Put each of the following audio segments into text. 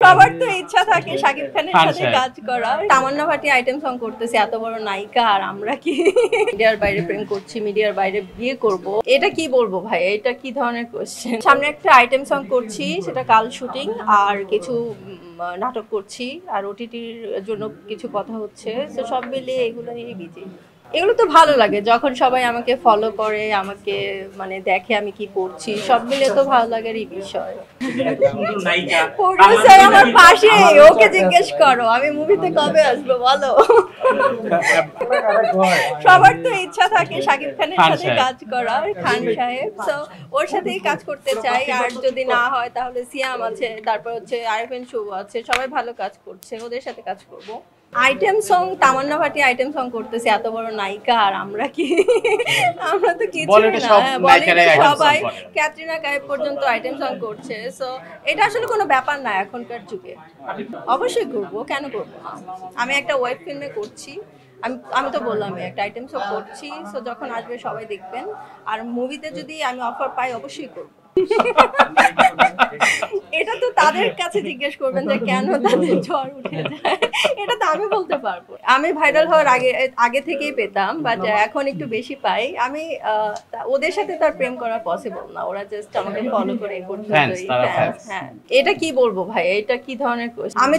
সবার তো ইচ্ছা থাকে শাকিব খানের সাথে কাজ করার। তামান্না ভাটি আইটেম সং করতেছে, এত বড় নায়িকা, আর আমরা কি মিডিয়ার বাইরে প্রেম করছি, মিডিয়ার বাইরে বিয়ে করব? এটা কি বলবো ভাই, এটা কি ধরনের কোশ্চেন? সামনে একটা আইটেম সং করছি, সেটা কাল শুটিং, আর কিছু নাটক করছি, আর ওটিটির জন্য কিছু কথা হচ্ছে। তো সব মিলিয়ে এগুলো নিয়ে বিজি। এগুলো তো ভালো লাগে যখন সবাই আমাকে ফলো করে, আমাকে মানে দেখে আমি কি করছি, সব মিলে তো ভালো লাগারই বিষয়। প্রোডিউসার আমার পাশে, ওকে জিজ্ঞেস করো আমি মুভিতে কবে আসবো বলো। সবার তো ইচ্ছা থাকে শাকিব খানের সাথে কাজ করার, খান সাহেব, তো ওর সাথেই কাজ করতে চাই। আর যদি না হয় তাহলে সিয়াম আছে, তারপর হচ্ছে আরিফিন শুভ আছে, সবাই ভালো কাজ করছে, ওদের সাথে কাজ করব। আইটেম সং তামান্না ভাটি আইটেম সং করতেছে, এত বড় নায়িকা, আর আমরা কি? আমরা তো কিছু না। বলিউডের সবাই, ক্যাটরিনা কাইফ পর্যন্ত আইটেম সং করছে। সো এটা আসলে কোনো ব্যাপার না এখনকার যুগে। অবশ্যই করবো, কেন করবো না? আমি একটা ওয়েব ফিল্মে করছি, আমি তো বললাম একটা আইটেম সং করছি। সো যখন আসবে সবাই দেখবেন। আর মুভিতে যদি আমি অফার পাই অবশ্যই করবো। এটা তো তাদের কাছে জিজ্ঞেস করবেন যে কেন তাদের ঝড় উঠে যায়, এটা তো আমি বলতে পারবো। আমি ভাইরাল হওয়ার আগে থেকেই পেতাম, বাট এখন একটু বেশি পাই। আমি ওদের সাথে তার প্রেম করা পসিবল না, ওরা জাস্ট আমাকে ফলো করে হ্যাঁ। এটা কি বলবো ভাই, এটা কি ধরনের কোয়েশ্চেন? আমি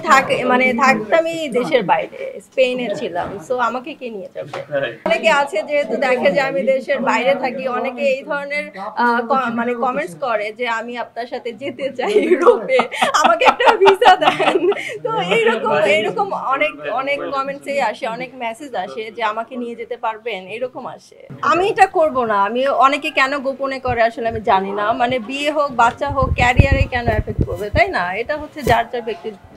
থাকতামই দেশের বাইরে, স্পেনে ছিলাম। সো আমাকে কে নিয়ে যাবে? অনেকে আছে যেহেতু দেখে যে আমি দেশের বাইরে থাকি, অনেকে এই ধরনের মানে কমেন্টস করে যে আমি আপনার সাথে যেতে চাই ইউরোপে, আমাকে একটা ভিসা দেন। তো এইরকম অনেক কমেন্টসই আসে, অনেক মেসেজ আসে যে আমাকে নিয়ে যেতে পারবেন, এরকম আসে। আমি এটা করব না। আমি অনেকে কেন গোপনে করে আসলে আমি জানি না। মানে বিয়ে হোক, বাচ্চা হোক, ক্যারিয়ারে কেন এফেক্ট করবে, তাই না? এটা হচ্ছে যার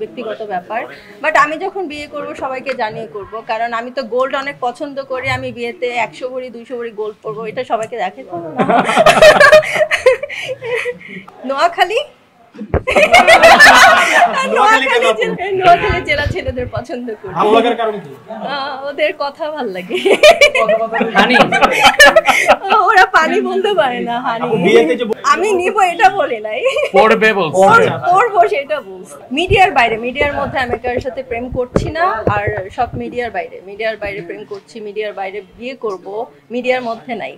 ব্যক্তিগত ব্যাপার। বাট আমি যখন বিয়ে করব সবাইকে জানিয়ে করব, কারণ আমি তো গোল্ড অনেক পছন্দ করি। আমি বিয়েতে 100 ভরি 200 ভরি গোল্ড পরবো, এটা সবাইকে দেখে করবো না। নোয়াখালী জেলা ছেলেদের পছন্দ করি। ওদের কথা ভাল লাগে, ওরা পানি বলতে পারে না। হানি আমি নিব এটা বলে নাই, পড়বো সেটা বলছি। মিডিয়ার বাইরে, মিডিয়ার মধ্যে আমি কারোর সাথে প্রেম করছি না। আর সব মিডিয়ার বাইরে প্রেম করছি, মিডিয়ার বাইরে বিয়ে করব, মিডিয়ার মধ্যে নাই।